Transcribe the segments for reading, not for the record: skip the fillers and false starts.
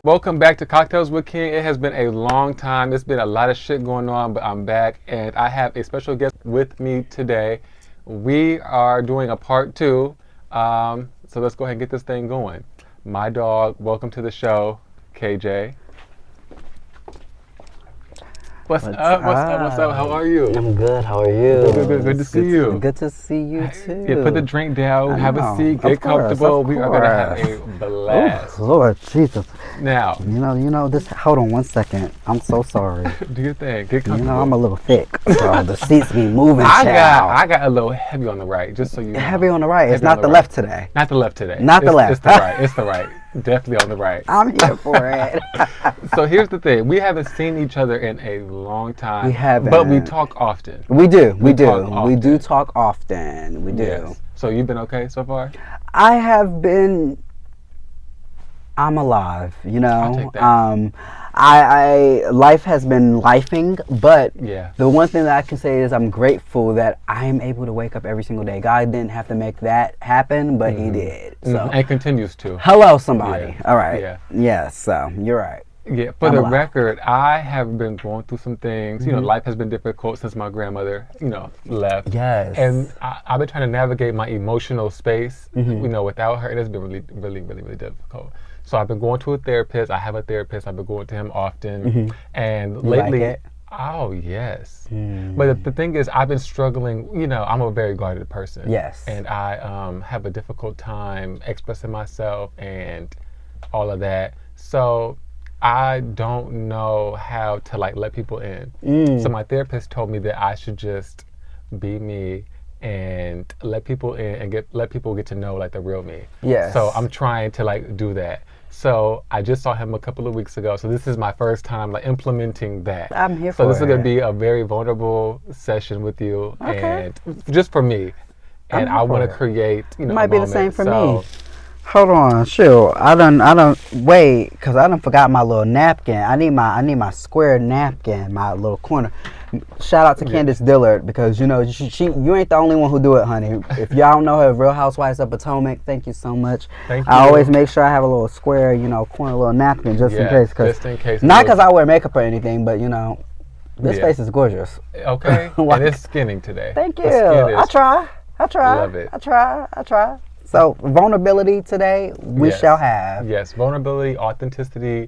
Welcome back to Cocktails with King. It has been a long time. There's been a lot of shit going on, but I'm back and I have a special guest with me today. We are doing a part two. So let's go ahead and get this thing going. My dog, welcome to the show, KJ. What's up? How are you? I'm good. How are you? Good to see you. Good to see you too. Yeah, put the drink down, have a seat, get comfortable. We are gonna have a blast. Oh, Lord Jesus. Now, you know this. Hold on one second. I'm so sorry. do your thing. Get comfortable. You know I'm a little thick, so the seats be moving. I got a little heavy on the right, just so you know. Heavy on the right. It's not the left today. Not the left today. Not the left. It's the right. It's the right. Definitely on the right. I'm here for it. So here's the thing. We haven't seen each other in a long time. We haven't. But we talk often. We do. We do talk often. We do. Yes. So you've been okay so far? I have been. I'm alive, you know. I'll take that. I life has been lifing, but yeah. The one thing that I can say is I'm grateful that I am able to wake up every single day. God didn't have to make that happen, but He did. So and continues to. Hello, somebody. Yeah. All right. Yeah. Yes. So you're right. Yeah. For the record, I have been going through some things. You know, life has been difficult since my grandmother, left. Yes. And I've been trying to navigate my emotional space, without her. It has been really, really, really, really difficult. So I've been going to a therapist. I have a therapist. I've been going to him often. And lately, like it? Oh yes. But the thing is, I've been struggling. I'm a very guarded person. Yes. And I have a difficult time expressing myself and all of that. So I don't know how to let people in. So my therapist told me that I should just be me and let people in and let people get to know the real me. Yes. So I'm trying to do that. So I just saw him a couple of weeks ago. So this is my first time implementing that. I'm here for it. So this is going to be a very vulnerable session with you, and just for me. And I want to create, It might be the same for me. Hold on, shoot. I don't wait, because I done forgot my little napkin. I need my square napkin, my little corner. Shout out to Candace Dillard, because you ain't the only one who do it, honey. If y'all don't know her, Real Housewives of Potomac, thank you so much. Thank you. I always make sure I have a little square, corner little napkin just in case. Just in case. Not because I wear makeup or anything, but this face is gorgeous. Okay. And it's skinning today. Thank you. I try. Love it. I try. So vulnerability today, we shall have. Yes, vulnerability, authenticity,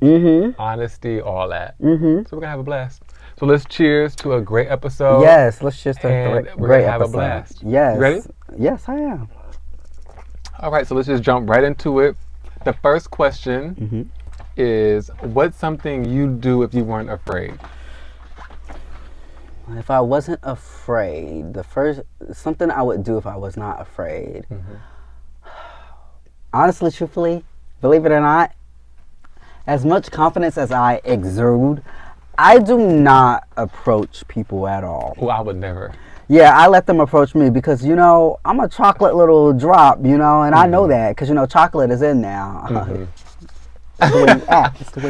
honesty, all that. So we're gonna have a blast. So let's cheers to a great episode. Yes, let's cheers to a great we're gonna have episode. a blast. Yes. You ready? Yes, I am. All right, so let's just jump right into it. The first question is, what's something you'd do if you weren't afraid? If I wasn't afraid, something I would do if I was not afraid. Honestly, truthfully, believe it or not, as much confidence as I exude, I do not approach people at all. Well, I would never. Yeah, I let them approach me because, I'm a chocolate little drop, and I know that because, chocolate is in now. It's the way you act. It's the way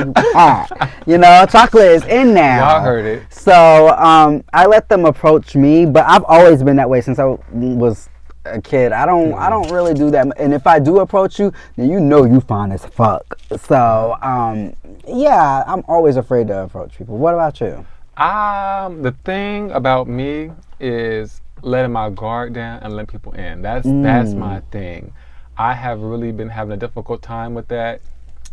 you act. Chocolate is in now. Y'all heard it. So I let them approach me, but I've always been that way since I was a kid. I don't really do that, and if I do approach you, then you fine as fuck. So yeah, I'm always afraid to approach people. What about you? The thing about me is letting my guard down and letting people in. That's my thing. I have really been having a difficult time with that.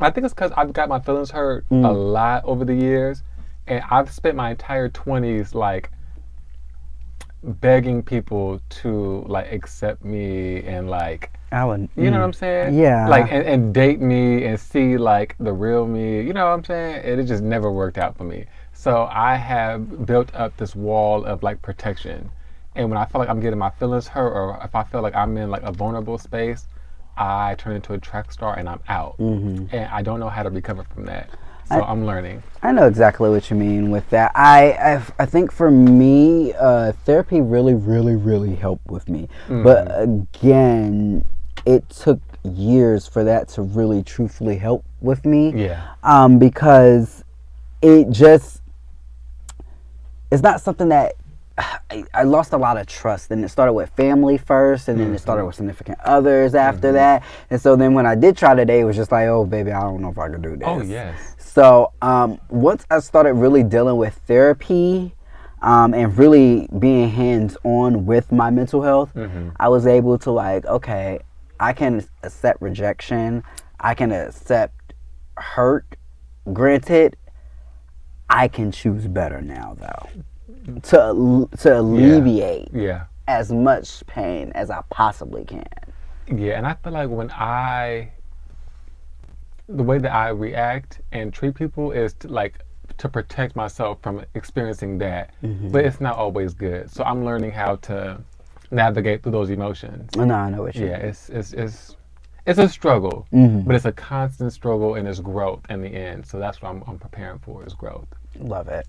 I think it's because I've got my feelings hurt a lot over the years, and I've spent my entire 20s begging people to accept me and you know what I'm saying? Yeah. And date me and see the real me. You know what I'm saying? And it just never worked out for me. So I have built up this wall of protection. And when I feel like I'm getting my feelings hurt, or if I feel like I'm in a vulnerable space, I turn into a track star and I'm out. And I don't know how to recover from that. So I'm learning. I know exactly what you mean with that. I think for me, therapy really, really, really helped with me. But again, it took years for that to really truthfully help with me. Yeah. Because it's not something that I lost a lot of trust, and it started with family first, and then it started with significant others after that. And so then when I did try to date, it was just like, oh baby, I don't know if I could do this. Oh yes. So once I started really dealing with therapy, and really being hands on with my mental health, I was able to like, okay, I can accept rejection, I can accept hurt. Granted, I can choose better now though. To alleviate as much pain as I possibly can. Yeah, and I feel like the way that I react and treat people is to protect myself from experiencing that. But it's not always good. So I'm learning how to navigate through those emotions. No, I know what you mean. It's a struggle, but it's a constant struggle, and it's growth in the end. So that's what I'm preparing for, is growth. Love it.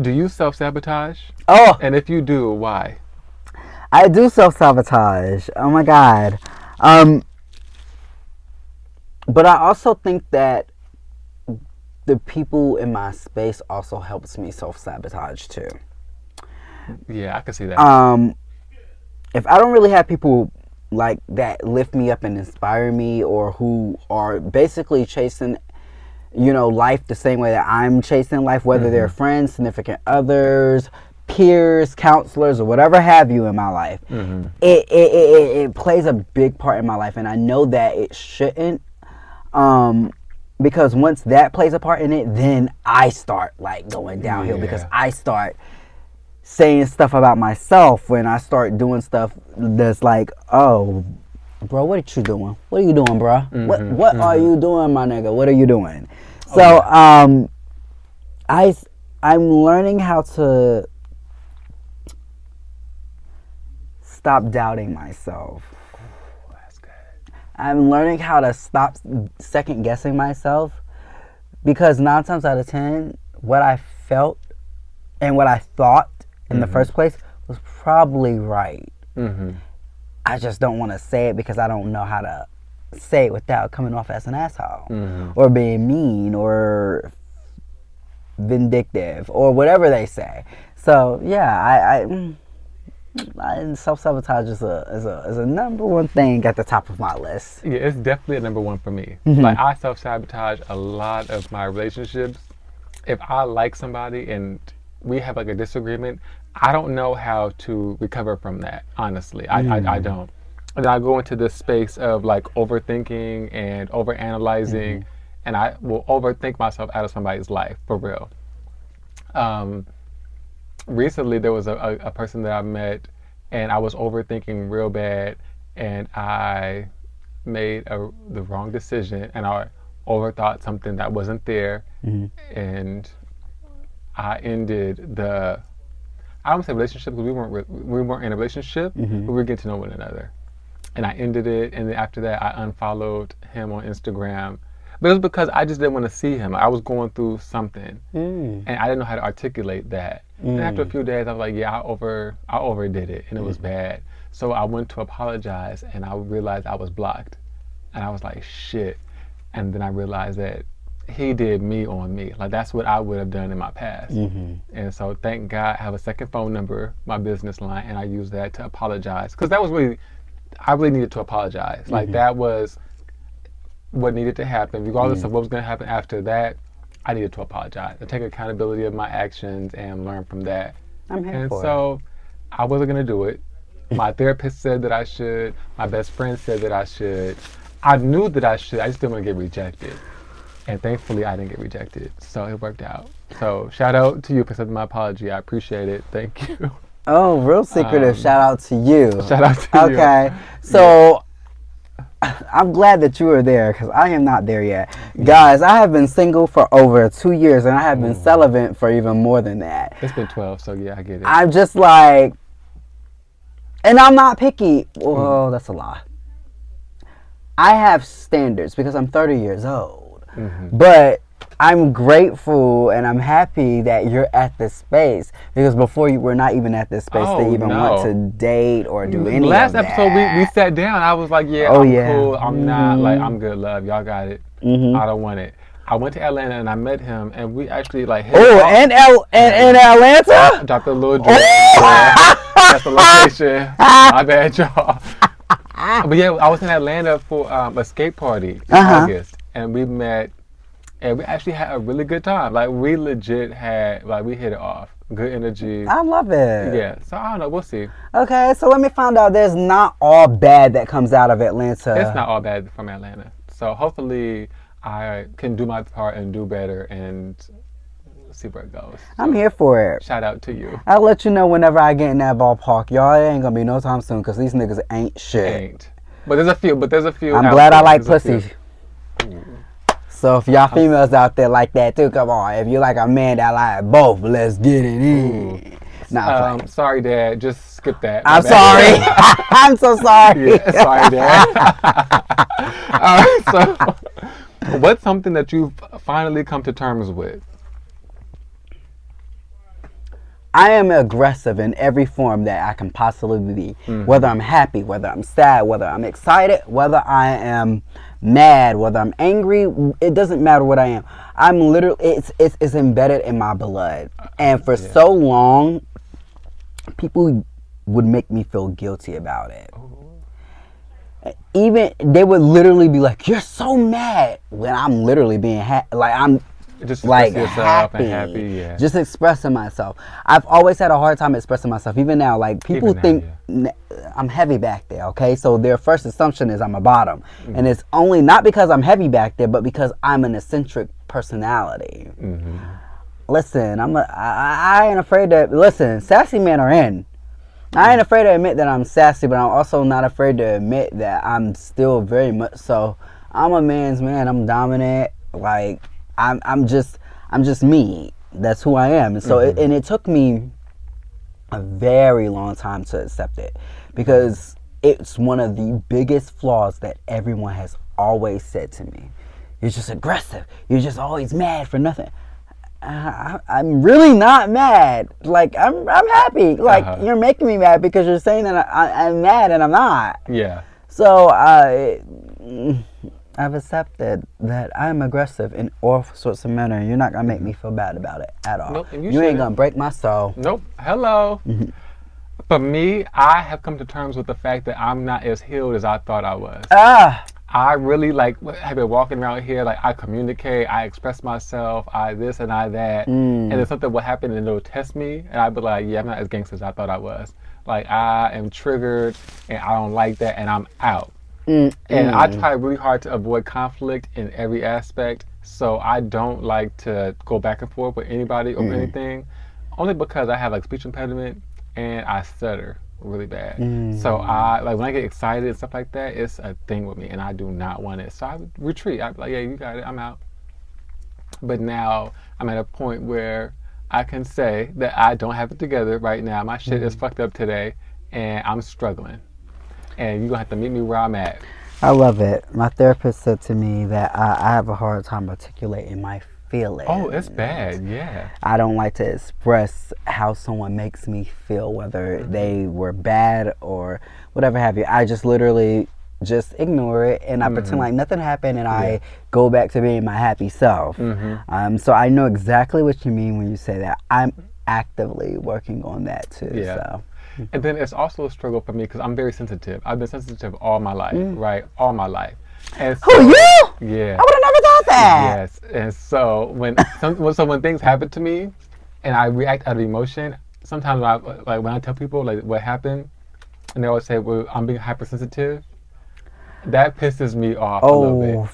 Do you self-sabotage? Oh! And if you do, why? I do self-sabotage. Oh my God. But I also think that the people in my space also helps me self-sabotage too. Yeah, I can see that. If I don't really have people like that lift me up and inspire me, or who are basically chasing, life the same way that I'm chasing life, whether they're friends, significant others, peers, counselors, or whatever have you in my life, it plays a big part in my life, and I know that it shouldn't, because once that plays a part in it, then I start like going downhill, because I start saying stuff about myself, when I start doing stuff that's like, oh, bro, what are you doing? What are you doing, bro? What are you doing, my nigga? What are you doing? So, I'm learning how to stop doubting myself. That's good. I'm learning how to stop second guessing myself, because 9 times out of 10, what I felt and what I thought in the first place was probably right. I just don't want to say it because I don't know how to say it without coming off as an asshole, or being mean, or vindictive, or whatever they say. So yeah, I self-sabotage is a number one thing at the top of my list. Yeah, it's definitely a number one for me. Like, I self-sabotage a lot of my relationships. If I like somebody and we have like a disagreement, I don't know how to recover from that, honestly. I don't. And I go into this space of like overthinking and overanalyzing, and I will overthink myself out of somebody's life, for real. Recently, there was a person that I met, and I was overthinking real bad, and I made the wrong decision, and I overthought something that wasn't there, and I ended I don't say relationship, because we weren't in a relationship, but we were getting to know one another. And I ended it, and then after that, I unfollowed him on Instagram. But it was because I just didn't want to see him. I was going through something, and I didn't know how to articulate that. And after a few days, I was like, yeah, I overdid it, and it was bad. So I went to apologize, and I realized I was blocked. And I was like, shit. And then I realized that he did me on me. Like, that's what I would have done in my past. And so thank God I have a second phone number, my business line, and I use that to apologize. Because that was I really needed to apologize. Like, that was what needed to happen. Regardless of what was going to happen after that, I needed to apologize and take accountability of my actions and learn from that. I'm here for it. So I wasn't going to do it. My therapist said that I should. My best friend said that I should. I knew that I should. I just didn't want to get rejected. And thankfully, I didn't get rejected. So it worked out. So shout out to you for accepting my apology. I appreciate it. Thank you. Oh, real secretive. Shout out to you. Shout out to you. Okay. So I'm glad that you are there, because I am not there yet. Guys, I have been single for over 2 years, and I have been celibate for even more than that. It's been 12, so yeah, I get it. I'm just like, and I'm not picky. Well, that's a lie. I have standards because I'm 30 years old. But I'm grateful and I'm happy that you're at this space, because before you were not even at this space to even want to date or do any Last of that. episode, we sat down. I was like, yeah, I'm cool. I'm not, like, I'm good, love. Y'all got it. I don't want it. I went to Atlanta and I met him, and we actually like hit it Oh, off. in Atlanta. Dropped a little drink. That's the location. My bad, y'all. But yeah, I was in Atlanta for a skate party in August, and we met, and we actually had a really good time. Like we legit had, like we hit it off. Good energy. I love it. Yeah. So I don't know. We'll see. Okay, so let me find out. There's not all bad that comes out of Atlanta. It's not all bad from Atlanta. So hopefully I can do my part and do better and see where it goes. So, I'm here for it. Shout out to you. I'll let you know whenever I get in that ballpark. Y'all, it ain't gonna be no time soon because these niggas ain't shit. But there's a few. I'm glad I like pussy. So if y'all females out there like that too, come on. If you like a man that like both, let's get it in. Nah, sorry, Dad. Just skip that. I'm sorry. I'm so sorry. Yeah, sorry, Dad. All right. So, what's something that you've finally come to terms with? I am aggressive in every form that I can possibly be. Mm-hmm. Whether I'm happy, whether I'm sad, whether I'm excited, whether I am mad, whether I'm angry, it doesn't matter what I am. I'm literally, it's embedded in my blood. And for so long, people would make me feel guilty about it. Even, they would literally be like, you're so mad, when I'm literally being happy. Like, I'm just like happy, yeah. Just expressing myself. I've always had a hard time expressing myself. Even now, like people think I'm heavy back there. Okay, so their first assumption is I'm a bottom, and it's only not because I'm heavy back there, but because I'm an eccentric personality. Mm-hmm. Listen, I ain't afraid to listen. Sassy men are in. I ain't afraid to admit that I'm sassy, but I'm also not afraid to admit that I'm still very much so. I'm a man's man. I'm dominant. Like. I'm just me. That's who I am. And so it took me a very long time to accept it because it's one of the biggest flaws that everyone has always said to me. You're just aggressive. You're just always mad for nothing. I'm really not mad. Like I'm happy. Like you're making me mad because you're saying that I'm mad and I'm not. Yeah. So I've accepted that I'm aggressive in all sorts of manner. You're not gonna make me feel bad about it at all. Nope, you ain't gonna break my soul. Nope. Hello. For me, I have come to terms with the fact that I'm not as healed as I thought I was. I really have been walking around here like I communicate, I express myself, I this and I that, and then something will happen and it'll test me, and I'll be like, yeah, I'm not as gangster as I thought I was. Like I am triggered, and I don't like that, and I'm out. And I try really hard to avoid conflict in every aspect, so I don't like to go back and forth with anybody or anything, only because I have like speech impediment and I stutter really bad. So I when I get excited and stuff like that, it's a thing with me, and I do not want it. So I would retreat. I'd be like, yeah, you got it, I'm out. But now I'm at a point where I can say that I don't have it together right now. My shit is fucked up today, and I'm struggling. And you're going to have to meet me where I'm at. I love it. My therapist said to me that I have a hard time articulating my feelings. Oh, it's bad, yeah. I don't like to express how someone makes me feel, whether they were bad or whatever have you. I just literally just ignore it, and I pretend like nothing happened, and I go back to being my happy self. So I know exactly what you mean when you say that. I'm actively working on that too. Yeah. So. And then it's also a struggle for me because I'm very sensitive. I've been sensitive all my life, right? All my life. And so, who, you? Yeah. I would have never thought that. Yes. And so when when things happen to me and I react out of emotion, sometimes when I tell people like what happened, and they always say, well, I'm being hypersensitive, that pisses me off a little bit.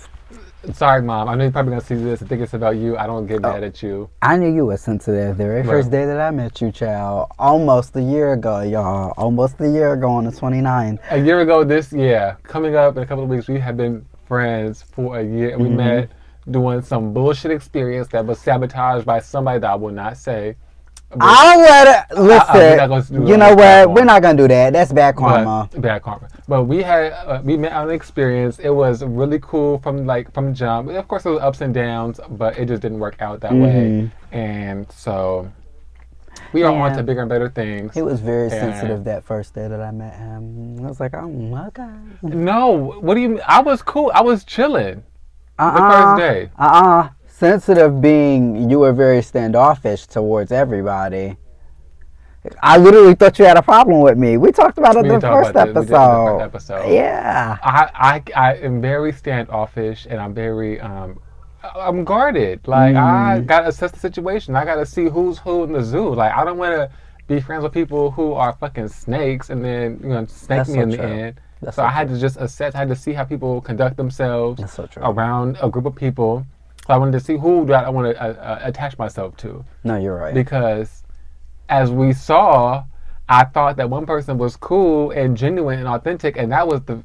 Sorry, Mom. I know you're probably going to see this and think it's about you. I don't get mad at you. I knew you were sensitive the very first day that I met you, child. Almost a year ago, y'all. Almost a year ago on the 29th. A year ago coming up in a couple of weeks, we have been friends for a year. And we met doing some bullshit experience that was sabotaged by somebody that I will not say. I'll let it. Listen, you know what? We're not gonna do that. That's bad karma. Bad karma. But we met on an experience. It was really cool from jump. Of course, there was ups and downs, but it just didn't work out that way. And so we are on to bigger and better things. He was very sensitive that first day that I met him. I was like, oh my God. No, what do you mean? I was cool. I was chilling. The first day. sensitive being you were very standoffish towards everybody. I literally thought you had a problem with me. We talked about it We in didn't the talk first about this. We did in the first episode. episode. Yeah. I am very standoffish and I'm very I'm guarded. Like I Mm, gotta assess the situation. I gotta see who's who in the zoo. Like I don't wanna be friends with people who are fucking snakes and then snake that's me so in the true. end. That's So so I had true. to just assess. I had to see how people conduct themselves That's so true. around a group of people. So I wanted to see who do I want to attach myself to No, you're right. because as we saw, I thought that one person was cool and genuine and authentic, and that was the.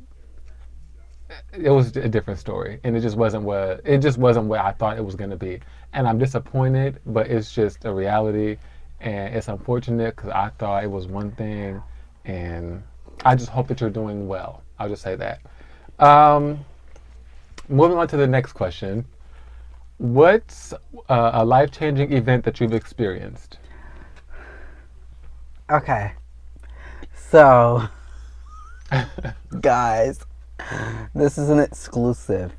It was a different story, and it just wasn't what I thought it was gonna be, and I'm disappointed, but it's just a reality, and it's unfortunate because I thought it was one thing, and I just hope that you're doing well. I'll just say that. Um, moving on to the next question. What's a life changing event that you've experienced? Okay. So, guys, this is an exclusive.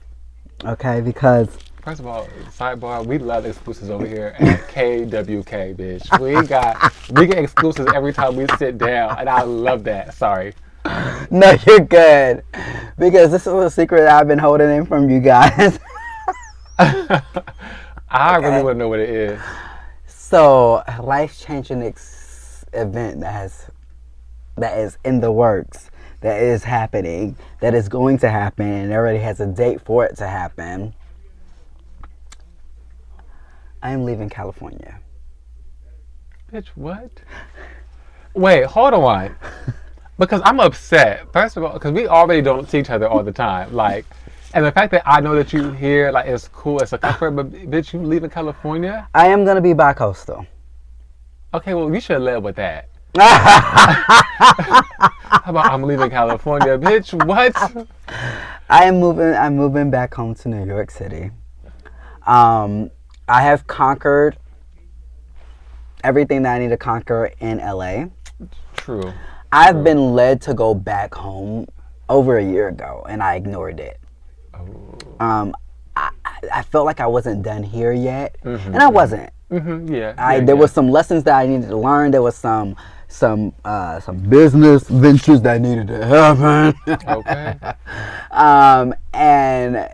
Okay, because First of all, sidebar, we love exclusives over here at KWK, bitch. We get exclusives every time we sit down, and I love that. Sorry. no, you're good. Because this is a secret I've been holding in from you guys. I really Okay. want to know what it is. So, life changing event that is in the works, that is happening, that is going to happen, and already has a date for it to happen. I am leaving California. Bitch, what? Wait, hold on. Because I'm upset. First of all, because we already don't see each other all the time. Like, and the fact that I know that you here, like, it's cool, it's a comfort, but bitch, you leaving California? I am gonna be bi-coastal. Okay, well, you should have led with that. I How about I'm leaving California, bitch? What? am moving. I'm moving back home to New York City. I have conquered everything that I need to conquer in LA. True. I've True. been led to go back home over a year ago, and I ignored it. Oh. Um, I felt like I wasn't done here yet, Mm-hmm, and I wasn't. Yeah. There was some lessons that I needed to learn. There was some business ventures that needed to happen. Okay. And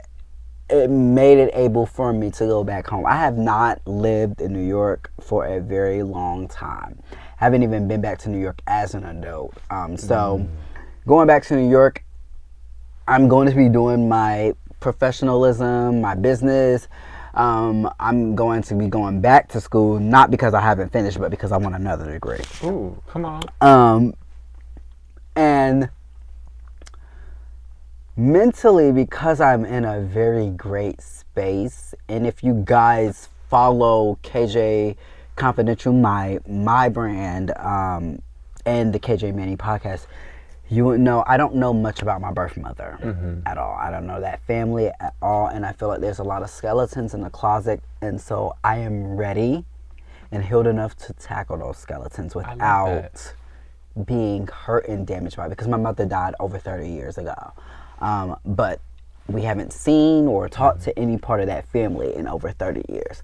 it made it able for me to go back home. I have not lived in New York for a very long time. Haven't even been back to New York as an adult. So going back to New York, I'm going to be doing my professionalism, my business. I'm going to be going back to school, not because I haven't finished, but because I want another degree. Ooh, come on. And mentally, because I'm in a very great space, and if you guys follow KJ Confidential, my brand, and the KJ Manny podcast, you would know I don't know much about my birth mother at all. I don't know that family at all, and I feel like there's a lot of skeletons in the closet, and so I am ready and healed enough to tackle those skeletons I love that. without being hurt and damaged by it, because my mother died over 30 years ago. But we haven't seen or talked to any part of that family in over 30 years.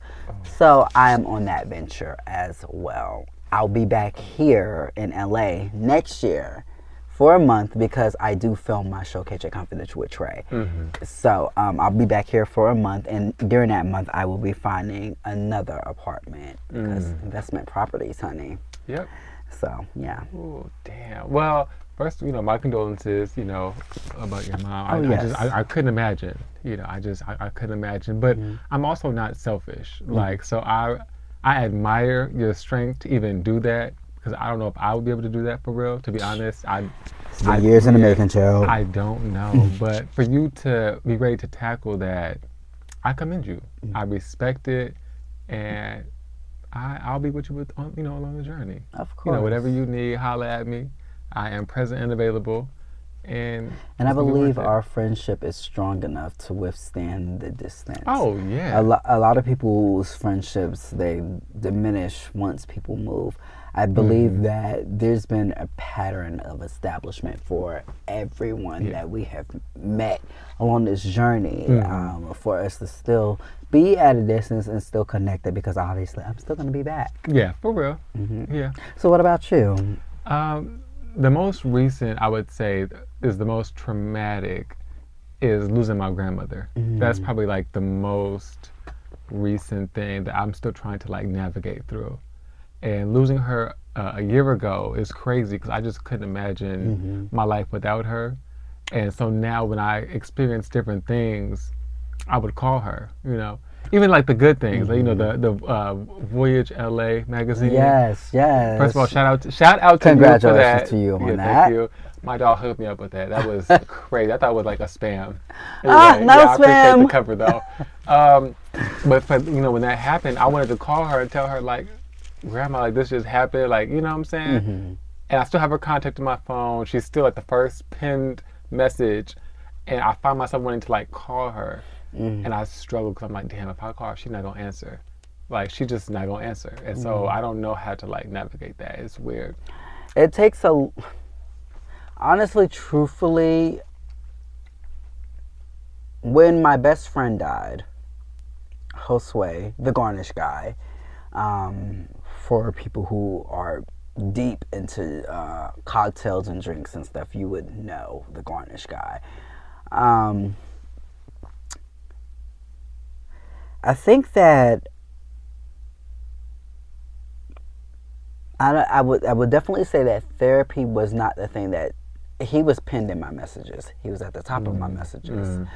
So I am on that venture as well. I'll be back here in LA next year for a month because I do film my show KJ Confidential with Trey. So I'll be back here for a month, and during that month I will be finding another apartment because investment properties, honey. Yep. So yeah. Ooh, damn. Well, first, my condolences, about your mom. Oh, yes. I couldn't imagine. I couldn't imagine. But I'm also not selfish. Like, so I admire your strength to even do that, because I don't know if I would be able to do that for real. To be honest, Years in the making, child. I don't know. But for you to be ready to tackle that, I commend you. I respect it, and I'll be with you along the journey. Of course. Whatever you need, holla at me. I am present and available. And I it's gonna be believe worth it. our friendship is strong enough to withstand the distance. Oh yeah. A lot of people's friendships, they diminish once people move. I believe Mm-hmm. that there's been a pattern of establishment for everyone Yeah. that we have met along this journey, Mm-hmm. for us to still be at a distance and still connected, because obviously I'm still going to be back. Yeah, for real. Yeah. So what about you? Um, the most recent, I would say, is the most traumatic, is losing my grandmother. That's probably like the most recent thing that I'm still trying to like navigate through. And losing her a year ago is crazy because I just couldn't imagine my life without her. And so now when I experience different things, I would call her, even like the good things, like, the Voyage LA magazine. Yes, First of all, yes. shout out to you for Congratulations that. to you Yeah, on thank that. you. My dog hooked me up with that. That was crazy. I thought it was like a spam. Ah, Anyway, no yeah, I appreciate the spam. cover though. Um, but for when that happened, I wanted to call her and tell her like, Grandma, like this just happened. Like, you know what I'm saying? And I still have her contact on my phone. She's still at the first pinned message, and I find myself wanting to like call her, and I struggle because I'm like, damn, if I call her, she's not gonna answer. Like she's just not gonna answer, and so I don't know how to like navigate that. It's weird. It takes a, honestly, truthfully, when my best friend died, Josue, the garnish guy, for people who are deep into cocktails and drinks and stuff, you would know the garnish guy. Um, I think that I would definitely say that therapy was not the thing that he was pinned in my messages. He was at the top of my messages.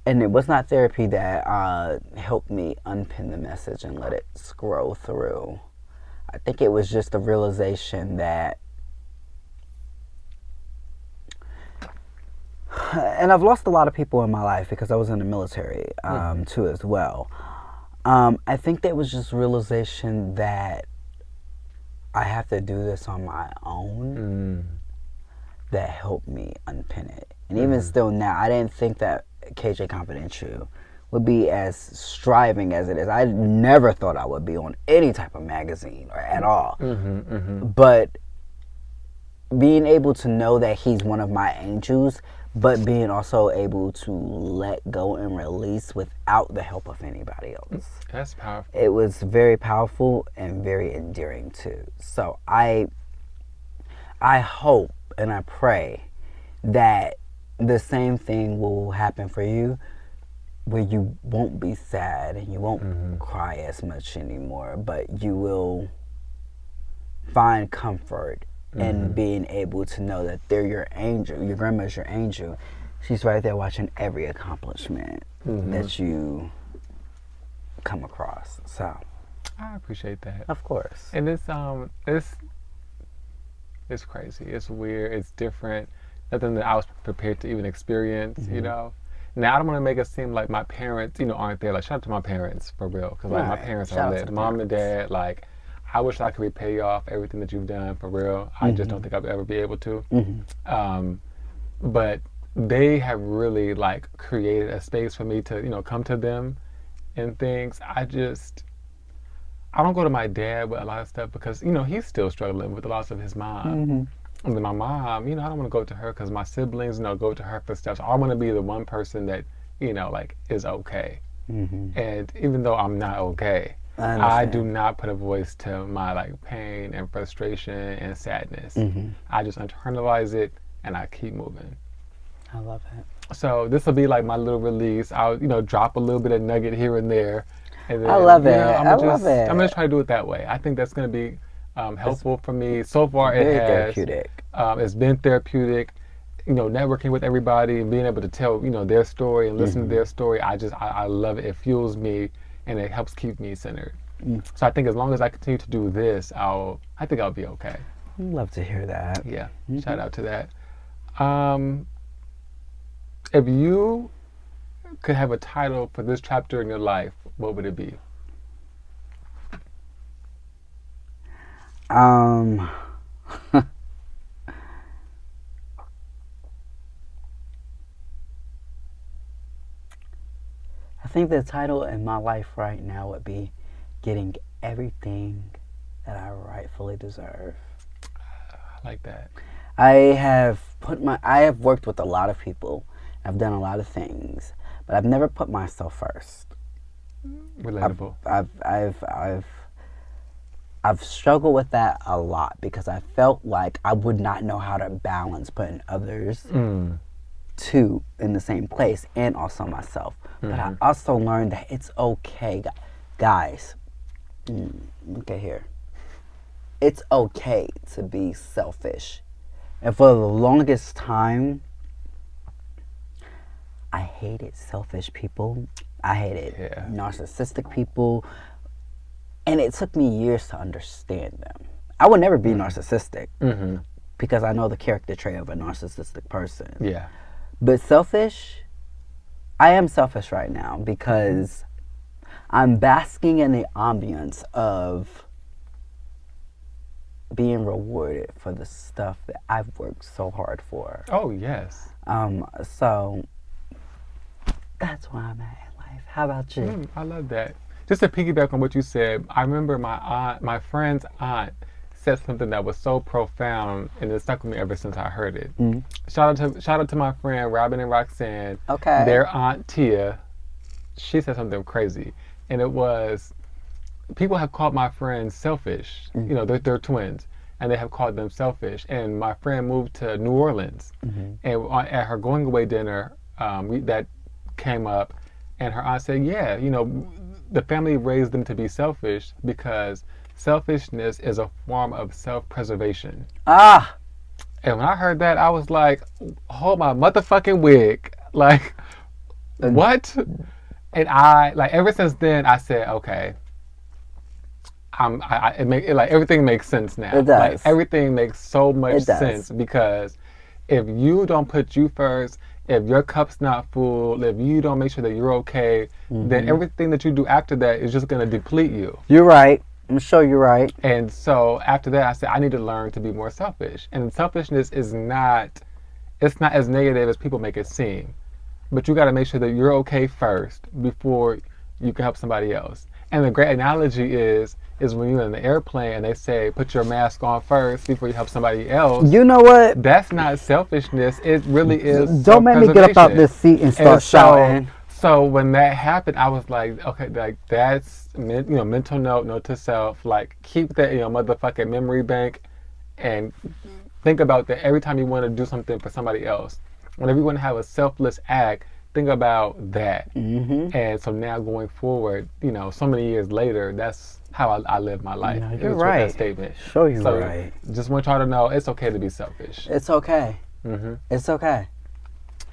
And it was not therapy that helped me unpin the message and let it scroll through. I think it was just the realization that, and I've lost a lot of people in my life because I was in the military too as well. I think there was just realization that I have to do this on my own that helped me unpin it. And even still now, I didn't think that KJ Confidential would be as striving as it is. I never thought I would be on any type of magazine or at all. But being able to know that he's one of my angels, but being also able to let go and release without the help of anybody else. That's powerful. It was very powerful and very endearing too. So I hope and I pray that the same thing will happen for you, where you won't be sad and you won't cry as much anymore, but you will find comfort in being able to know that they're your angel. Your grandma's your angel. She's right there watching every accomplishment that you come across. So I appreciate that. of course. And it's crazy. It's weird. It's different. Nothing that I was prepared to even experience. Now I don't want to make it seem like my parents, aren't there. Like shout out to my parents for real, because like my Right. parents are Shout out to lit. the Mom and parents. dad, like I wish I could repay you off everything that you've done for real. I just don't think I'll ever be able to. But they have really like created a space for me to come to them and things. I don't go to my dad with a lot of stuff because he's still struggling with the loss of his mom. And then my mom, I don't want to go to her because my siblings, go to her for stuff. So I want to be the one person that, like is okay. And even though I'm not okay, I do not put a voice to my like pain and frustration and sadness. I just internalize it and I keep moving. I love it. So this will be like my little release. I'll drop a little bit of nugget here and there, and then I love it. I'm I love gonna it. try to do it that way. I think that's gonna be helpful for me. So far, it Very has. therapeutic. It's been therapeutic. Networking with everybody and being able to tell their story and listen to their story. I love it. It fuels me and it helps keep me centered. So I think as long as I continue to do this, I think I'll be okay. Love to hear that. Yeah. Shout out to that. If you could have a title for this chapter in your life, what would it be? think the title in my life right now would be getting everything that I rightfully deserve. I like that. I have worked with a lot of people. I've done a lot of things, but I've never put myself first. Relatable. I've struggled with that a lot because I felt like I would not know how to balance putting others too in the same place and also myself. But I also learned that it's okay, guys. Look at here. It's okay to be selfish. And for the longest time, I hated selfish people. I hated narcissistic people. And it took me years to understand them. I would never be narcissistic because I know the character trait of a narcissistic person. Yeah. But selfish, I am selfish right now because I'm basking in the ambience of being rewarded for the stuff that I've worked so hard for. Oh, yes. So that's where I'm at in life. How about you? I love that. Just to piggyback on what you said, I remember my friend's aunt said something that was so profound, and it stuck with me ever since I heard it. Shout out to my friend Robin and Roxanne. Okay. Their aunt Tia, she said something crazy, and it was, people have called my friends selfish. You know, they're twins, and they have called them selfish. And my friend moved to New Orleans, and at her going away dinner, that came up, and her aunt said, "Yeah, you know, the family raised them to be selfish because selfishness is a form of self-preservation." Ah! And when I heard that, I was like, hold my motherfucking wig. Like, what? And I, like, ever since then, I said, okay, everything makes sense now. It does. Like, everything makes so much It does. sense because if you don't put you first, if your cup's not full, if you don't make sure that you're okay, then everything that you do after that is just going to deplete you. You're right. I'm sure you're right. And so after that, I said, I need to learn to be more selfish. And selfishness is it's not as negative as people make it seem. But you got to make sure that you're okay first before you can help somebody else. And the great analogy is when you're in the airplane and they say, put your mask on first before you help somebody else. You know what? That's not selfishness. It really is. Don't make me get up out this seat and start shouting. So when that happened, I was like, okay, like that's, mental note to self. Like keep that in your motherfucking memory bank, and think about that every time you want to do something for somebody else. Whenever you want to have a selfless act, think about that. And so now going forward, so many years later, that's how I live my life. No, you're right. That statement. Sure, you're right. Just want y'all to know it's okay to be selfish. It's okay. It's okay.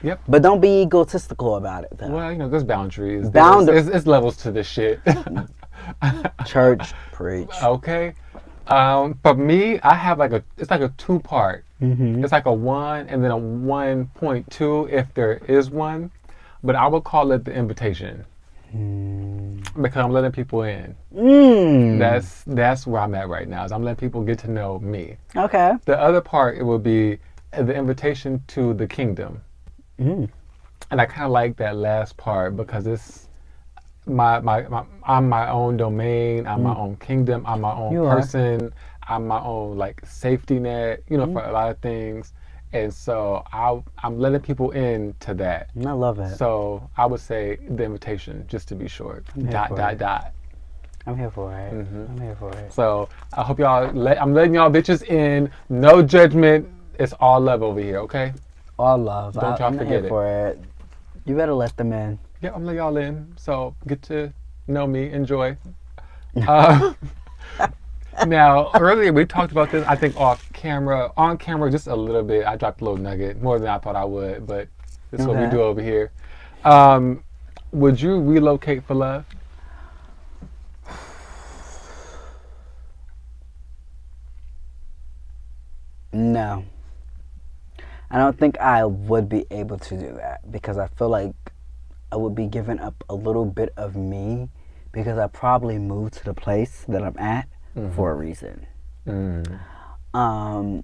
Yep. But don't be egotistical about it, though. Well, there's boundaries. It's levels to this shit. Church preach. Okay. For me, I have it's like a 2-part. It's like a 1 and then a 1.2 if there is one. But I would call it the invitation. Because I'm letting people in. That's where I'm at right now. Is I'm letting people get to know me. Okay. The other part, it would be the invitation to the kingdom. And I kind of like that last part because it's I'm my own domain. I'm my own kingdom. I'm my own person. I'm my own safety net. For a lot of things. And so I'm letting people into that. I love it. So I would say the invitation, just to be short. Dot. I'm here for it. I'm here for it. So I hope I'm letting y'all bitches in. No judgment. It's all love over here, okay? All love. Don't y'all forget here for it. You better let them in. Yeah, I'm letting y'all in. So get to know me. Enjoy. Now, earlier we talked about this, I think off camera, on camera just a little bit. I dropped a little nugget, more than I thought I would, but this is what we do over here. Would you relocate for love? No. I don't think I would be able to do that because I feel like I would be giving up a little bit of me because I probably moved to the place that I'm at for a reason. And I'm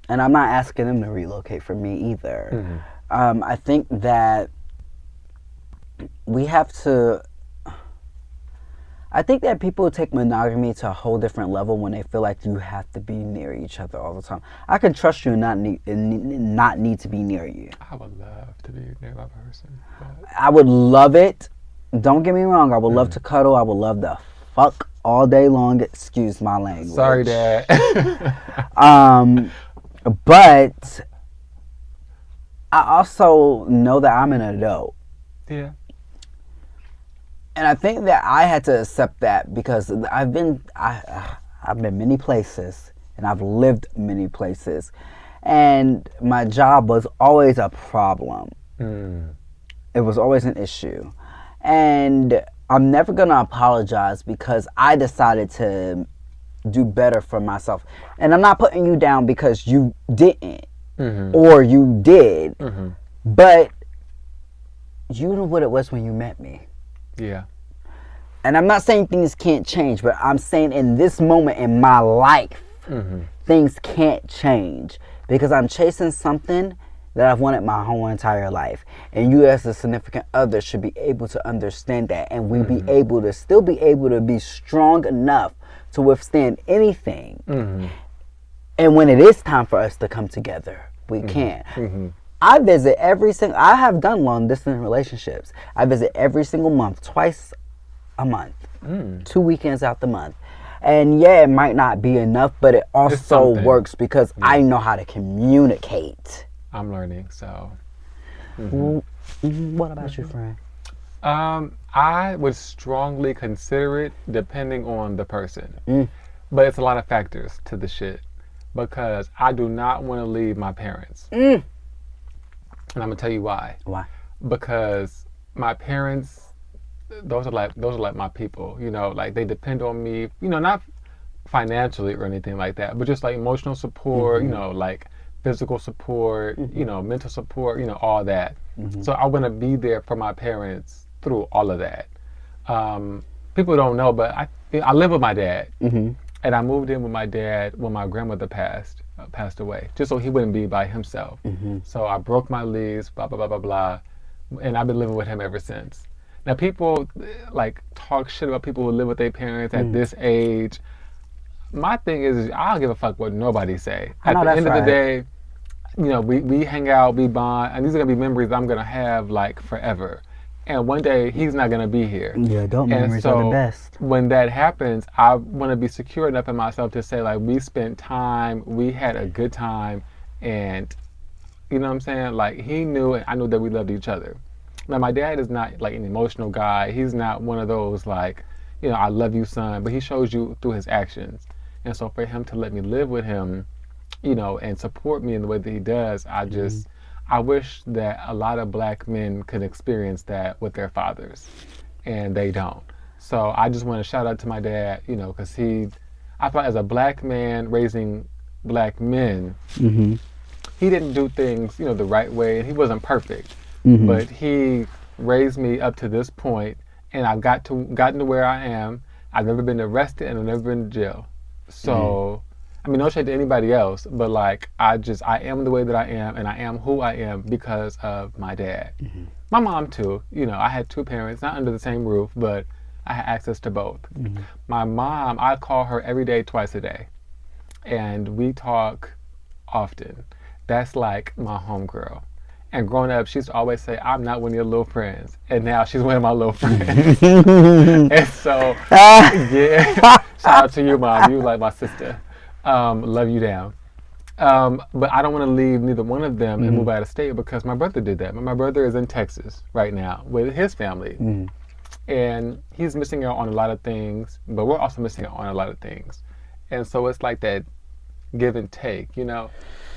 not asking them to relocate for me either. I think that we have to. I think that people take monogamy to a whole different level when they feel like you have to be near each other all the time. I can trust you and not need to be near you. I would love to be near my person, but I would love it. Don't get me wrong. I would love to cuddle. I would love to fuck all day long. Excuse my language. sorry, Dad. But I also know that I'm an adult. Yeah. And I think that I had to accept that because I've been many places and I've lived many places, and my job was always a problem. It was always an issue, and I'm never gonna apologize because I decided to do better for myself. And I'm not putting you down because you didn't or you did, but you knew what it was when you met me. Yeah. And I'm not saying things can't change, but I'm saying in this moment in my life, things can't change because I'm chasing something that I've wanted my whole entire life. And you as a significant other should be able to understand that, and we be able to still be able to be strong enough to withstand anything. And when it is time for us to come together, we can. I have done long distance relationships. I visit every single month, twice a month, 2 weekends out the month. And yeah, it might not be enough, but it also works because I know how to communicate. I'm learning, so. What about you, friend? I would strongly consider it depending on the person. But it's a lot of factors to the shit because I do not want to leave my parents. And I'm gonna tell you why. Why? Because my parents, those are like my people. You know, like they depend on me. You know, not financially or anything like that, but just like emotional support. You know, like physical support. You know, mental support. You know, all that. So I want to be there for my parents through all of that. People don't know, but I live with my dad, and I moved in with my dad when my grandmother passed away, just so he wouldn't be by himself. So I broke my lease, blah blah blah blah blah, and I've been living with him ever since. Now people like talk shit about people who live with their parents at this age. My thing is, I don't give a fuck what nobody say. At the end of the day, you know, we hang out, we bond, and these are gonna be memories I'm gonna have like forever. And one day he's not gonna be here. Yeah, adult memories are the best. When that happens, I want to be secure enough in myself to say like we spent time, we had a good time, and you know what I'm saying? Like he knew and I knew that we loved each other. Now my dad is not like an emotional guy. He's not one of those like, you know, I love you, son, but he shows you through his actions. And so for him to let me live with him, you know, and support me in the way that he does, I wish that a lot of black men could experience that with their fathers, and they don't. So I just want to shout out to my dad, you know, because I thought as a black man raising black men, he didn't do things, you know, the right way, and he wasn't perfect, but he raised me up to this point, and I've gotten to where I am. I've never been arrested, and I've never been to jail. So. I mean, no shade to anybody else, but like, I am the way that I am, and I am who I am because of my dad. My mom too, you know, I had two parents, not under the same roof, but I had access to both. My mom, I call her every day, twice a day, and we talk often. That's like my homegirl. And growing up, she used to always say, I'm not one of your little friends. And now she's one of my little friends. And so, yeah, shout out to you, Mom. You like my sister. Love you down. But I don't want to leave neither one of them and move out of state because my brother did that. My brother is in Texas right now with his family. And he's missing out on a lot of things, but we're also missing out on a lot of things. And so it's like that give and take, you know?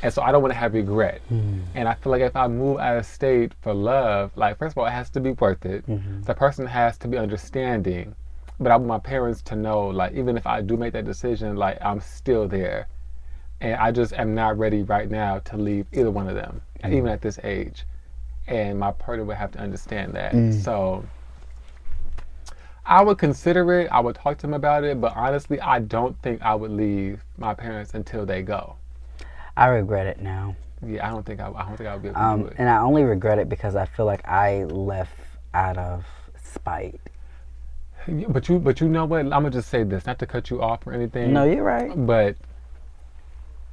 And so I don't want to have regret. And I feel like if I move out of state for love, like, first of all, it has to be worth it. The person has to be understanding. But I want my parents to know, like, even if I do make that decision, like, I'm still there. And I just am not ready right now to leave either one of them, even at this age. And my partner would have to understand that. So I would consider it. I would talk to them about it. But honestly, I don't think I would leave my parents until they go. I regret it now. Yeah, I don't think I would be able to do it. And I only regret it because I feel like I left out of spite. But you know what? I'm gonna just say this, not to cut you off or anything. No, you're right. But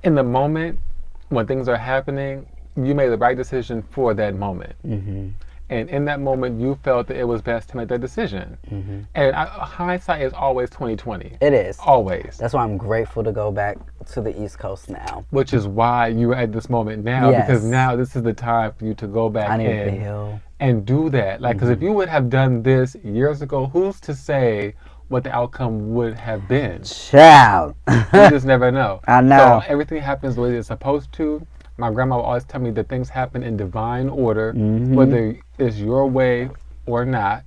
in the moment when things are happening, you made the right decision for that moment. Mm-hmm. And in that moment, you felt that it was best to make that decision. Mm-hmm. And hindsight is always 2020. It is. Always. That's why I'm grateful to go back to the East Coast now. Which is why you're at this moment now, Yes. because now this is the time for you to go back I need to in heal. and do that. Like, because if you would have done this years ago, who's to say what the outcome would have been? Child. You just never know. I know. So everything happens the way it's supposed to. My grandma would always tell me that things happen in divine order, whether it's your way or not.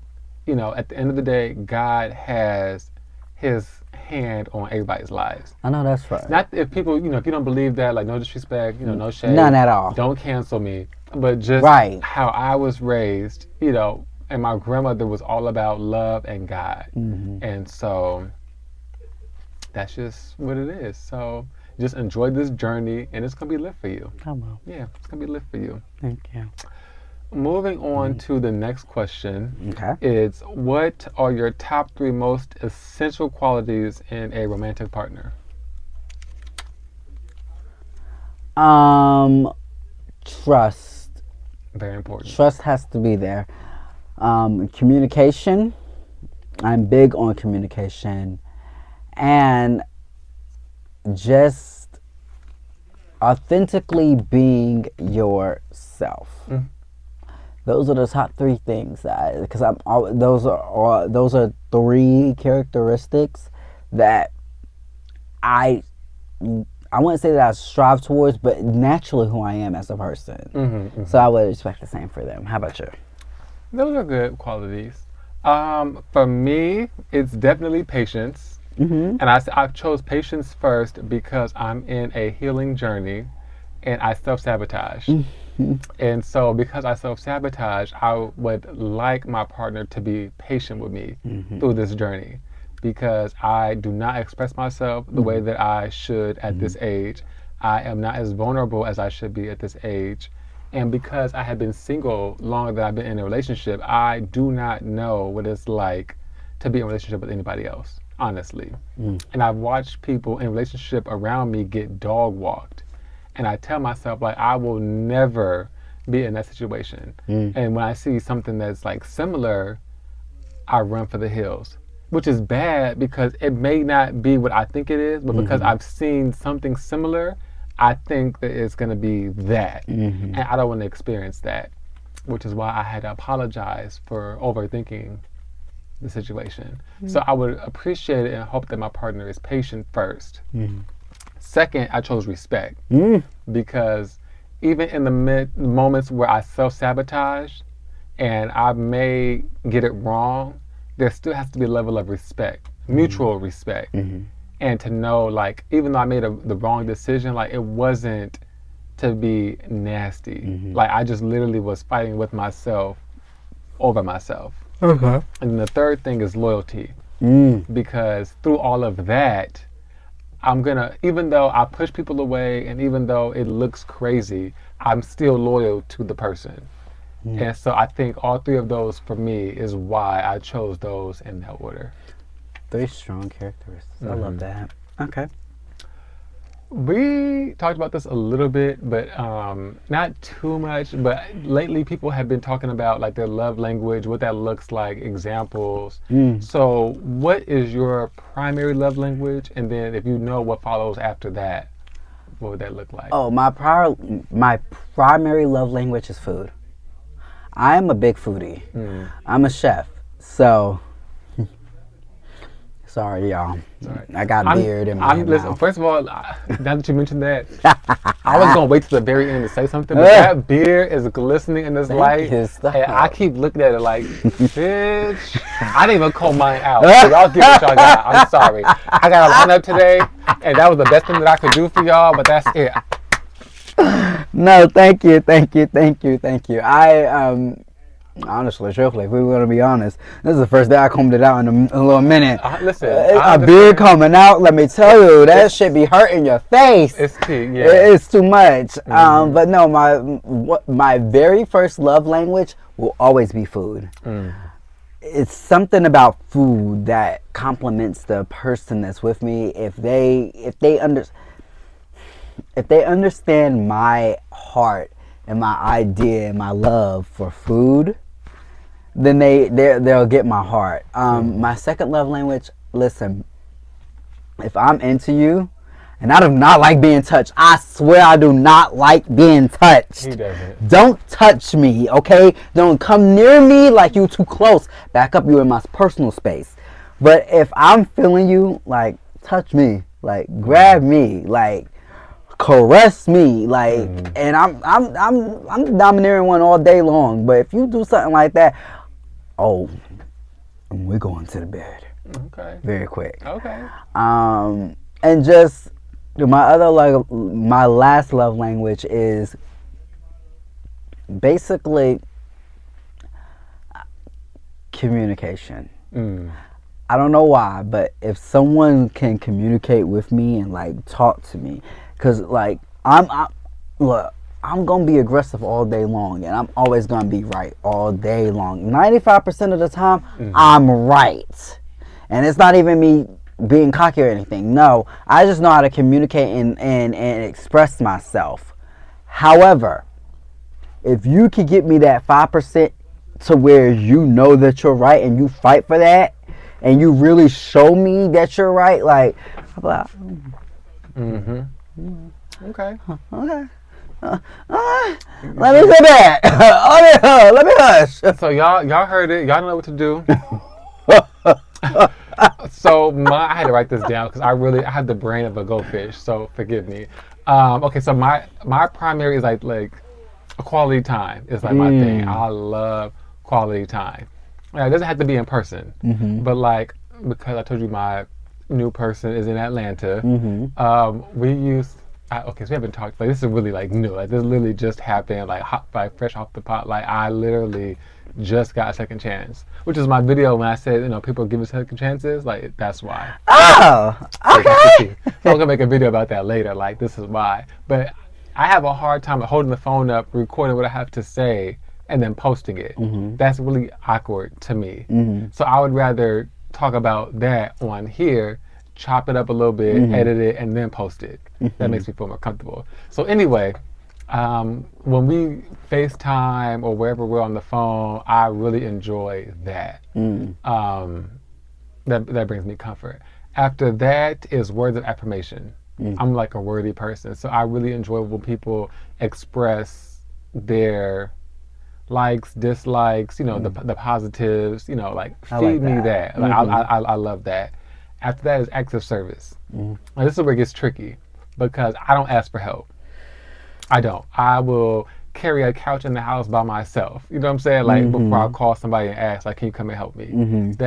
You know, at the end of the day, God has His hand on everybody's lives. I know that's right. Not if people, you know, if you don't believe that, like no disrespect, you know, no shade. None at all. Don't cancel me. But just Right. how I was raised, you know, and my grandmother was all about love and God. And so that's just what it is. So just enjoy this journey, and it's going to be lit for you. Come on. Yeah, it's going to be lit for you. Thank you. Moving on to the next question. Okay. Is what are your top 3 most essential qualities in a romantic partner? Trust. Very important. Trust has to be there. Communication. I'm big on communication. And just authentically being yourself. Those are the top 3 things. Because those are 3 characteristics that I wouldn't say that I strive towards, but naturally who I am as a person. So I would expect the same for them. How about you? Those are good qualities. For me, it's definitely patience. And I chose patience first because I'm in a healing journey and I self-sabotage. And so because I self-sabotage, I would like my partner to be patient with me through this journey, because I do not express myself the way that I should at this age. I am not as vulnerable as I should be at this age. And because I have been single longer than I've been in a relationship, I do not know what it's like to be in a relationship with anybody else, honestly. And I've watched people in relationship around me get dog walked. And I tell myself, like, I will never be in that situation. And when I see something that's like similar, I run for the hills, which is bad because it may not be what I think it is, but because I've seen something similar, I think that it's going to be that. And I don't want to experience that, which is why I had to apologize for overthinking the situation. So I would appreciate it and hope that my partner is patient first. Second, I chose respect, because even in the moments where I self-sabotage and I may get it wrong, there still has to be a level of respect, mutual respect. And to know, like, even though I made the wrong decision, like, it wasn't to be nasty. Like, I just literally was fighting with myself over myself. And then the third thing is loyalty. Because through all of that, I'm gonna, even though I push people away and even though it looks crazy, I'm still loyal to the person. And so I think all 3 of those for me is why I chose those in that order. 3 strong characteristics. I love that. Okay. We talked about this a little bit, but not too much. But lately, people have been talking about like their love language, what that looks like, examples. So, what is your primary love language? And then, if you know what follows after that, what would that look like? Oh, my primary love language is food. I am a big foodie. I'm a chef, so. Sorry, y'all. I got beard in my mouth. First of all, now that you mentioned that, I was gonna wait till the very end to say something, but that beard is glistening in this light, and I keep looking at it like, bitch. I didn't even comb mine out. So y'all get what y'all got. I'm sorry. I got a lineup today, and that was the best thing that I could do for y'all, but that's it. No, thank you. Honestly, truthfully, if we were gonna be honest, this is the first day I combed it out in a little minute. Listen, I A beard understand. coming out, let me tell you, that It's shit be hurting your face. it's tea, yeah. It's too much. Hmm. But no, my very first love language will always be food. Mm. It's something about food that complements the person that's with me. If they understand my heart and my idea and my love for food, then they'll get my heart. Mm. My second love language. Listen, if I'm into you, and I do not like being touched. I swear I do not like being He touched. doesn't. Don't touch me, okay? Don't come near me like you too close. Back up, you in my personal space. But if I'm feeling you, like touch me, like grab Mm. me, like caress me, like, Mm. and I'm the domineering one all day long. But if you do something like that, oh, we're going to the bed Okay. very quick. Okay. And just my last love language is basically communication. Mm. I don't know why, but if someone can communicate with me and like talk to me, cause like look, I'm gonna be aggressive all day long, and I'm always gonna be right all day long. 95% of the time, Mm-hmm. I'm right, and it's not even me being cocky or anything. No, I just know how to communicate and express myself. However, if you could get me that 5% to where you know that you're right and you fight for that and you really show me that you're right, like, I'm like, Mm-hmm. Okay. okay. Let me sit back. Oh, let me hush. So y'all heard it. Y'all know what to do. So I had to write this down because I had the brain of a goldfish. So forgive me. Okay, so my primary is like quality time is like my thing. Mm. I love quality time. It doesn't have to be in person, Mm-hmm. but like because I told you my new person is in Atlanta. Mm-hmm. We use okay, so we haven't talked. Like this is really like new. Like this literally just happened. Like hot, like fresh off the pot. Like I literally just got a second chance, which is my video when I said people give us second chances. Like that's why. Oh, So that's the okay. tea. So I'm gonna make a video about that later. Like this is why. But I have a hard time holding the phone up, recording what I have to say, and then posting it. Mm-hmm. That's really awkward to me. Mm-hmm. So I would rather talk about that on here, chop it up a little bit, Mm-hmm. edit it, and then post it. That Mm-hmm. makes me feel more comfortable. So anyway, when we FaceTime or wherever we're on the phone, I really enjoy that. Mm. Um, that brings me comfort. After that is words of affirmation. Mm. I'm like a wordy person, so I really enjoy when people express their likes, dislikes, the positives, like I like feed me that. that. Like Mm-hmm. I love that. After that is acts of service. Mm-hmm. Now, this is where it gets tricky because I don't ask for help. I don't. I will carry a couch in the house by myself. You know what I'm saying? Like before I Mm-hmm. call somebody and ask, like, can you come and help me? Mm-hmm.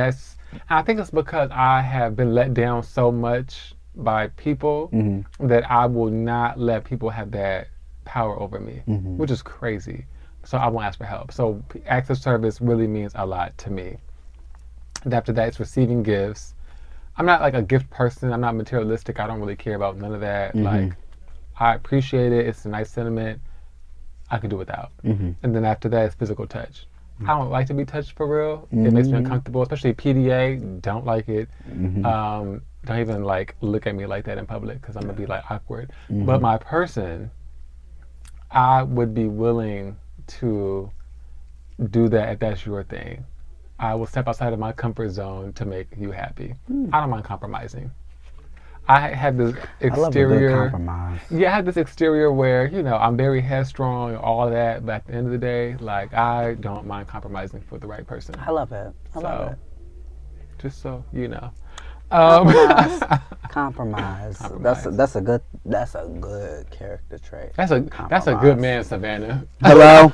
I think it's because I have been let down so much by people Mm-hmm. that I will not let people have that power over me, Mm-hmm. which is crazy. So I won't ask for help. So acts of service really means a lot to me. And after that, it's receiving gifts. I'm not like a gift person. I'm not materialistic. I don't really care about none of that. Mm-hmm. Like, I appreciate it. It's a nice sentiment. I could do without. Mm-hmm. And then after that is physical touch. I don't like to be touched for real. It makes me Mm-hmm. uncomfortable, especially PDA. Don't like it. Mm-hmm. Don't even like look at me like that in public because I'm gonna be like awkward. But Mm-hmm. my person, I would be willing to do that if that's your thing. I will step outside of my comfort zone to make you happy. I don't mind compromising. I have this I love a good exterior. compromise. Yeah, I have this exterior where I'm very headstrong and all of that, but at the end of the day, like I don't mind compromising for the right person. I love it. I love So, it. just so you know, Compromise. Compromise. compromise. That's a good character trait. That's a good Compromise. man, Savannah. Hello.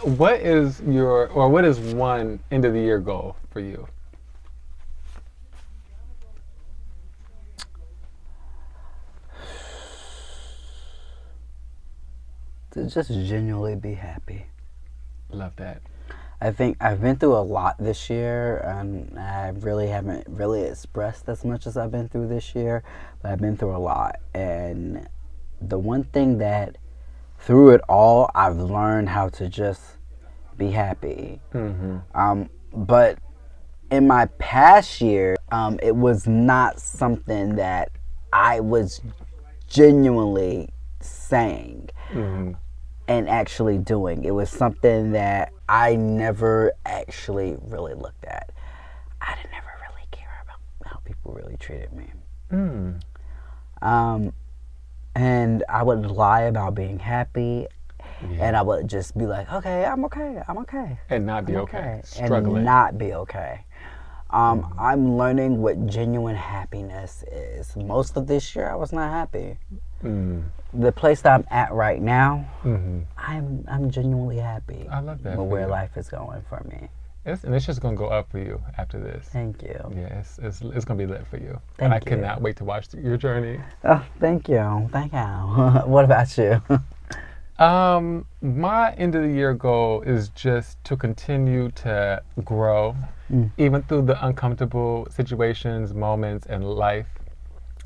What is what is one end of the year goal for you? To just genuinely be happy. Love that. I think I've been through a lot this year, and I really haven't really expressed as much as I've been through this year, but I've been through a lot. And the one thing that through it all, I've learned how to just be happy. But in my past year, it was not something that I was genuinely saying and actually doing. It was something that I never actually really looked at. I didn't never really care about how people really treated me. And I would lie about being happy, and I would just be like, okay, I'm okay, I'm okay. And not be I'm okay. And Struggling. not be okay. I'm learning what genuine happiness is. Most of this year, I was not happy. The place that I'm at right now, I'm genuinely happy. I love that. With for where you. life is going for me. And it's just gonna go up for you after this. Thank you. Yeah, it's gonna be lit for you. Thank and I you. cannot wait to watch your journey. Oh, thank you. Thank you. What about you? My end of the year goal is just to continue to grow, even through the uncomfortable situations, moments in life.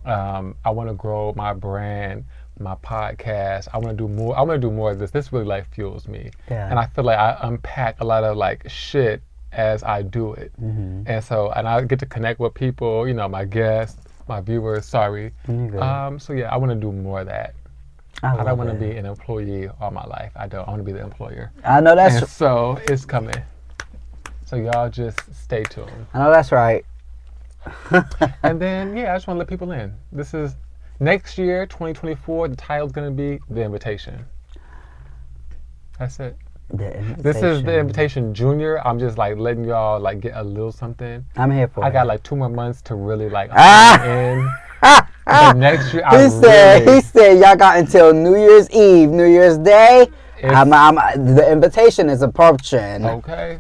I want to grow my brand, my podcast. I want to do more. I want to do more of this. This really like fuels me, Yeah. and I feel like I unpack a lot of like shit as I do it, and so I get to connect with people. You know, my guests, my viewers. Sorry. So yeah, I want to do more of that. I don't want to be an employee all my life. I don't. I want to be the employer. I know that's. And so it's coming. So y'all just stay tuned. I know that's right. And then yeah, I just want to let people in. This is next year, 2024. The title's gonna be The Invitation. That's it. This is The Invitation Junior. I'm just like letting y'all like get a little something. I'm here for it. I got like 2 more months to really like in. Ah! Next year, he said y'all got until New Year's Eve, New Year's Day. The invitation is approaching. Okay.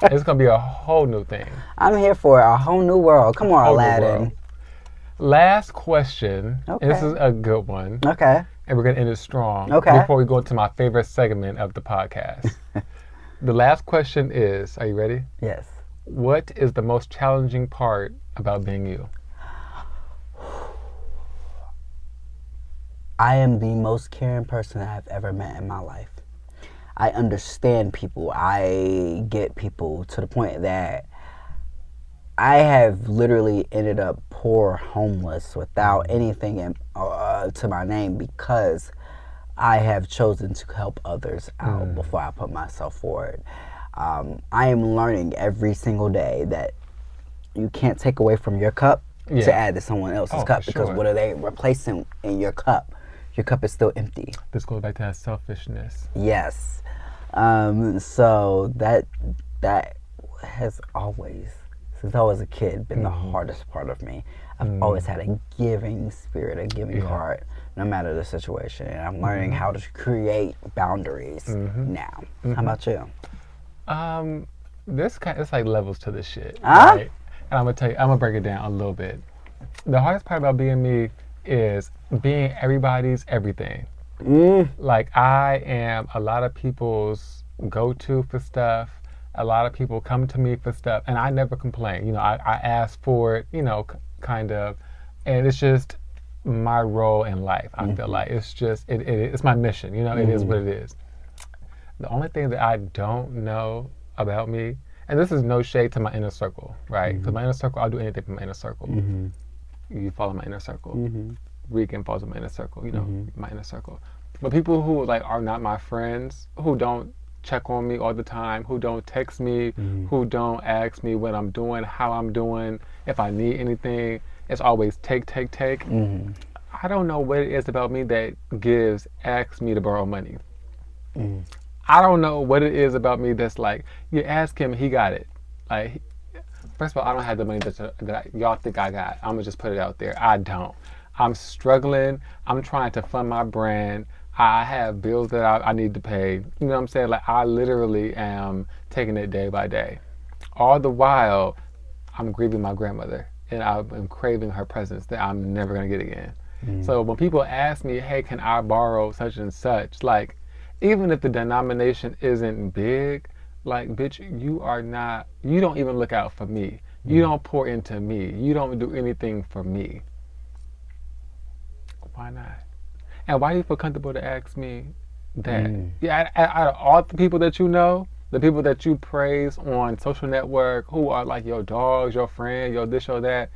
It's going to be a whole new thing. I'm here for it. A whole new world. Come on, Aladdin. Last question. Okay. This is a good one. Okay. And we're going to end it strong. Okay. Before we go into my favorite segment of the podcast. The last question is, are you ready? Yes. What is the most challenging part about being you? I am the most caring person I've ever met in my life. I understand people. I get people to the point that I have literally ended up poor, homeless, without anything to my name because I have chosen to help others out before I put myself forward. I am learning every single day that you can't take away from your cup to add to someone else's cup because what are they replacing in your cup? Your cup is still empty. This goes back to that selfishness. Yes. So that has always, since I was a kid, been the hardest part of me. I've always had a giving spirit, a giving heart, no matter the situation. And I'm learning how to create boundaries now. How about you? It's like levels to this shit. Right? And I'm gonna break it down a little bit. The hardest part about being me is being everybody's everything. Like I am a lot of people's go-to for stuff. A lot of people come to me for stuff, and I never complain. You know, I ask for it. You know, kind of, and it's just my role in life. I feel like it's just it's my mission. You know, it is what it is. The only thing that I don't know about me, and this is no shade to my inner circle, right? Because my inner circle, I'll do anything for my inner circle. You follow my inner circle. Regan falls in my inner circle, you know, my inner circle. But people who like are not my friends, who don't check on me all the time, who don't text me, who don't ask me what I'm doing, how I'm doing, if I need anything, it's always take. I don't know what it is about me that asks me to borrow money. I don't know what it is about me that's like, you ask him, he got it. Like, first of all, I don't have the money that y'all think I got. I'm gonna just put it out there. I don't. I'm struggling. I'm trying to fund my brand. I have bills that I need to pay. You know what I'm saying? Like, I literally am taking it day by day. All the while, I'm grieving my grandmother, and I'm craving her presence that I'm never gonna get again. So when people ask me, hey, can I borrow such and such? Like, even if the denomination isn't big, like, bitch, you don't even look out for me. You don't pour into me. You don't do anything for me. Why not? And why do you feel comfortable to ask me that? Mm. Yeah, out of all the people that you know, the people that you praise on social network, who are like your dogs, your friend, your this, your that,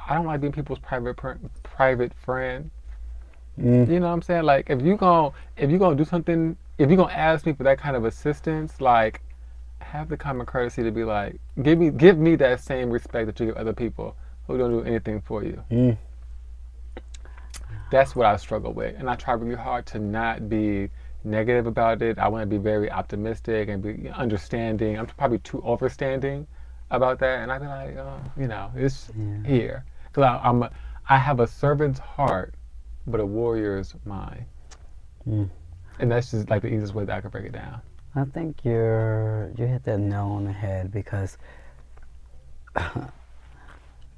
I don't like being people's private friend. Mm. You know what I'm saying? Like if you gonna do something, if you gonna ask me for that kind of assistance, like have the common courtesy to be like, give me that same respect that you give other people who don't do anything for you. Mm. That's what I struggle with, and I try really hard to not be negative about it. I want to be very optimistic and be understanding. I'm probably too overstanding about that, and I be like, it's Yeah. here because I have a servant's heart, but a warrior's mind, Mm. and that's just like the easiest way that I could break it down. I think you hit that nail on the head because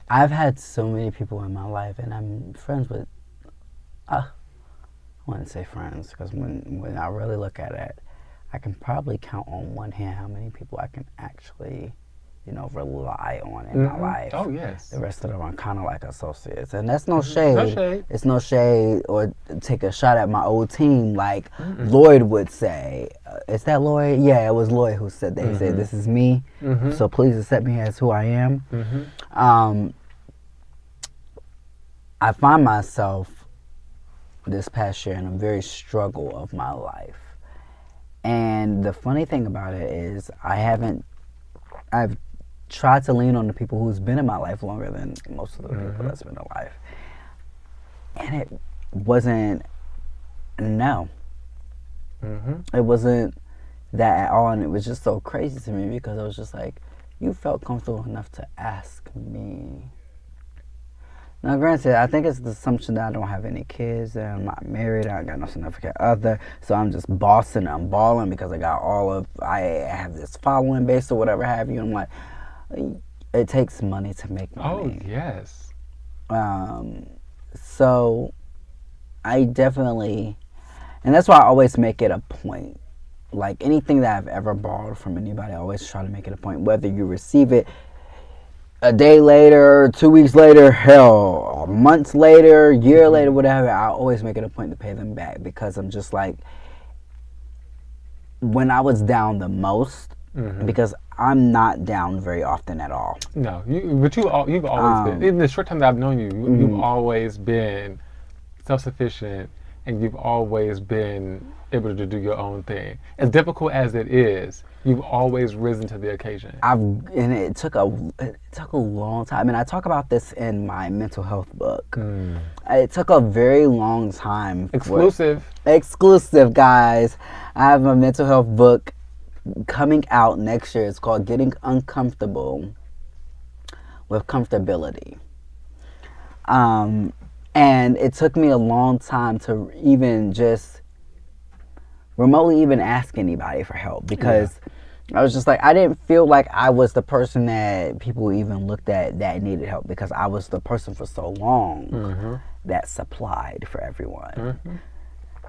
I've had so many people in my life, and I'm friends with. I wouldn't say friends because when I really look at it, I can probably count on one hand how many people I can actually, rely on in my life. Oh yes. The rest of them are kind of like associates, and that's no No shade. shade. It's no shade or take a shot at my old team like Mm-mm. Lloyd would say. Is that Lloyd? Yeah, it was Lloyd who said that. He said, "This is me, so please accept me as who I am." I find myself this past year in a very struggle of my life. And the funny thing about it is I've tried to lean on the people who's been in my life longer than most of the people that's been alive. And it wasn't, no. It wasn't that at all. And it was just so crazy to me because I was just like, you felt comfortable enough to ask me. Now, granted, I think it's the assumption that I don't have any kids, that I'm not married, I got no significant other, so I'm just bossing, I'm balling because I have this following base or whatever have you. I'm like, it takes money to make money. Oh yes. So I definitely, and that's why I always make it a point. Like anything that I've ever borrowed from anybody, I always try to make it a point, whether you receive it a day later, 2 weeks later, hell, months later, year later, whatever, I always make it a point to pay them back because I'm just like, when I was down the most, because I'm not down very often at all. No, you've always been. In the short time that I've known you, you've always been self-sufficient, and you've always been able to do your own thing. As difficult as it is, you've always risen to the occasion. And it took a long time. I mean, I talk about this in my mental health book. It took a very long time. Exclusive, guys. I have a mental health book coming out next year. It's called Getting Uncomfortable with Comfortability. And it took me a long time to even just remotely even ask anybody for help because I was just like, I didn't feel like I was the person that people even looked at that needed help because I was the person for so long that supplied for everyone.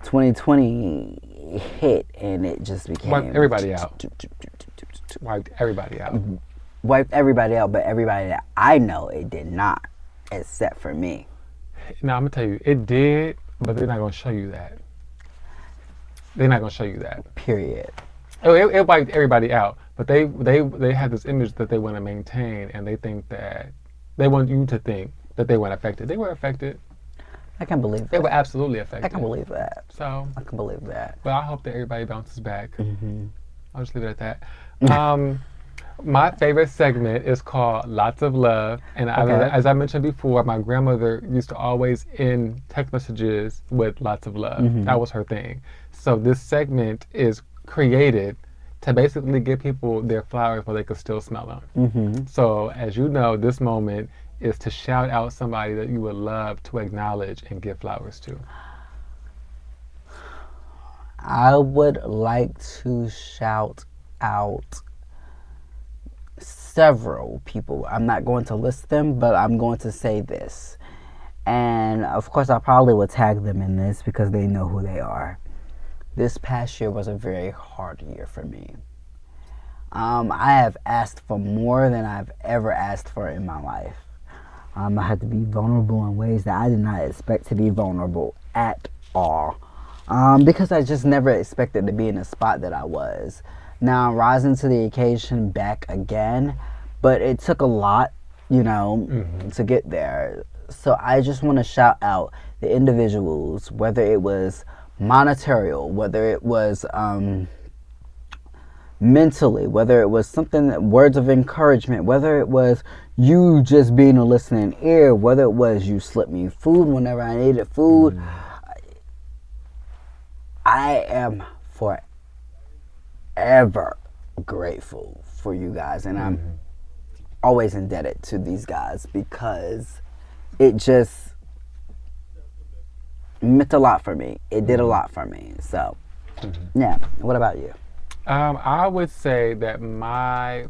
2020 hit and it just became... Wiped everybody out. Wiped everybody out. Wiped everybody out, but everybody that I know, it did not, except for me. Now, I'm going to tell you, it did, but they're not going to show you that. They're not going to show you that. Period. It wiped everybody out, but they have this image that they want to maintain, and they think that they want you to think that they weren't affected. They were affected. I can believe that. They were absolutely affected. I can believe that. So I can believe that. But I hope that everybody bounces back. I'll just leave it at that. My favorite segment is called Lots of Love. And as I mentioned before, my grandmother used to always end text messages with lots of love. That was her thing. So this segment is created to basically give people their flowers while they can still smell them. So as you know, this moment is to shout out somebody that you would love to acknowledge and give flowers to. I would like to shout out several people. I'm not going to list them, but I'm going to say this. And of course, I probably will tag them in this because they know who they are. this past year was a very hard year for me. I have asked for more than I've ever asked for in my life. I had to be vulnerable in ways that I did not expect to be vulnerable at all. Because I just never expected to be in the spot that I was. Now I'm rising to the occasion back again, but it took a lot, to get there. So I just want to shout out the individuals, whether it was monetary, whether it was mentally, whether it was something, words of encouragement, whether it was you just being a listening ear, whether it was you slipped me food whenever I needed food. I am forever grateful for you guys, and I'm always indebted to these guys because it just meant a lot for me. It did a lot for me. So, yeah. What about you? I would say that my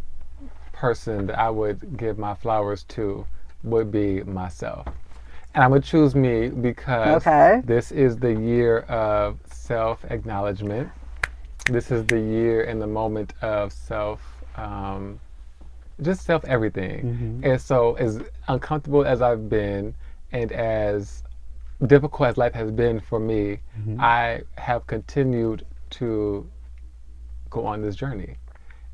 person that I would give my flowers to would be myself. And I would choose me because this is the year of self-acknowledgement. This is the year and the moment of just self-everything. And so as uncomfortable as I've been and as difficult as life has been for me, I have continued to go on this journey.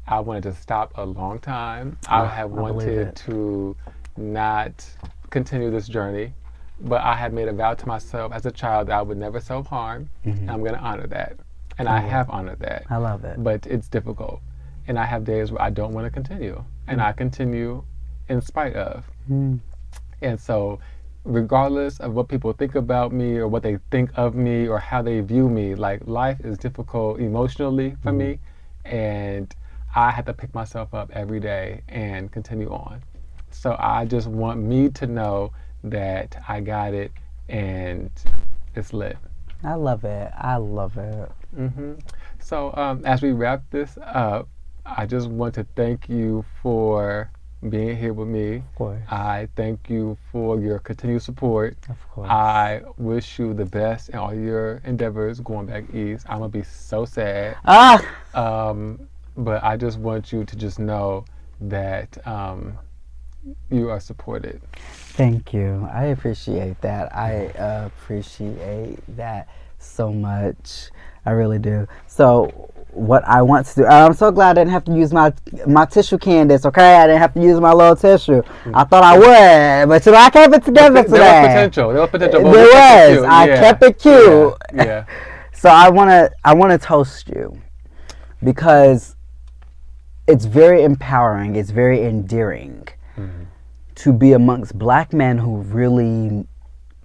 I wanted to stop a long time. I have wanted to not continue this journey, but I had made a vow to myself as a child that I would never self-harm, and I'm going to honor that. And I have honored that. I love it. But it's difficult. And I have days where I don't want to continue, and I continue in spite of. And so regardless of what people think about me or what they think of me or how they view me, like life is difficult emotionally for me, and I have to pick myself up every day and continue on. So I just want me to know that I got it and it's lit. I love it. I love it. So as we wrap this up, I just want to thank you for being here with me. Of course. I thank you for your continued support. Of course. I wish you the best in all your endeavors going back east. I'm gonna be so sad. But I just want you to just know that you are supported. Thank you. I appreciate that. I appreciate that so much. I really do. So what I want to do, I'm so glad I didn't have to use my tissue Candace, okay? I didn't have to use my little tissue. I thought I would, but I kept it together today. There was potential. There was potential. There was. I kept it cute. Yeah. So I wanna toast you because it's very empowering. It's very endearing to be amongst black men who really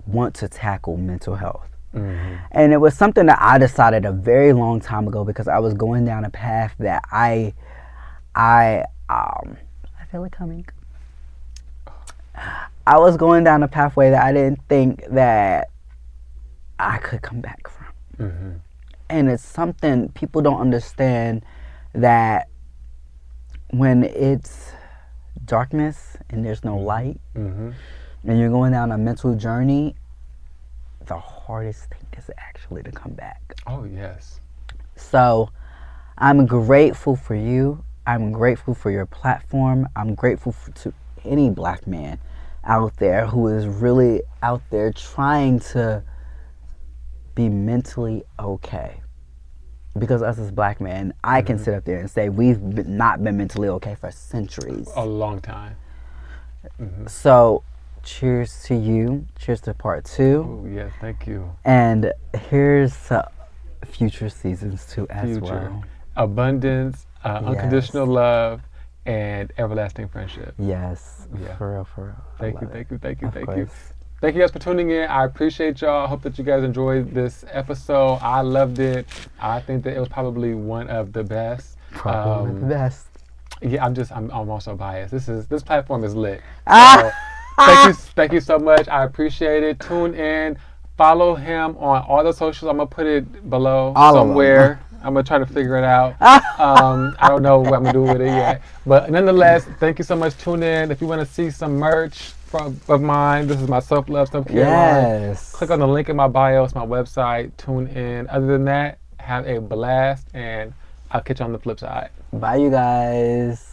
want to tackle mental health. And it was something that I decided a very long time ago because I was going down a path that I feel it coming. I was going down a pathway that I didn't think that I could come back from. And it's something people don't understand, that when it's darkness and there's no light, and you're going down a mental journey, the hardest thing is actually to come back. Oh, yes. So I'm grateful for you. I'm grateful for your platform. I'm grateful to any black man out there who is really out there trying to be mentally okay. Because us as black men, I can sit up there and say we've not been mentally okay for centuries. A long time. So cheers to you. Cheers to part 2. Oh, yes, thank you. And here's future seasons 2 as well. Abundance, unconditional love, and everlasting friendship. Yes. Yeah. For real, for real. Thank you. Thank you guys for tuning in. I appreciate y'all. I hope that you guys enjoyed this episode. I loved it. I think that it was probably one of the best. Probably the best. Yeah, I'm also biased. This platform is lit. So, thank you so much. I appreciate it. Tune in. Follow him on all the socials. I'm gonna put it below somewhere. I'm gonna try to figure it out. I don't know what I'm gonna do with it yet. But nonetheless, thank you so much. Tune in. If you want to see some merch of mine, this is my self-love, self-care line. Click on the link in my bio. It's my website. Tune in. Other than that, Have a blast, and I'll catch you on the flip side. Bye, you guys.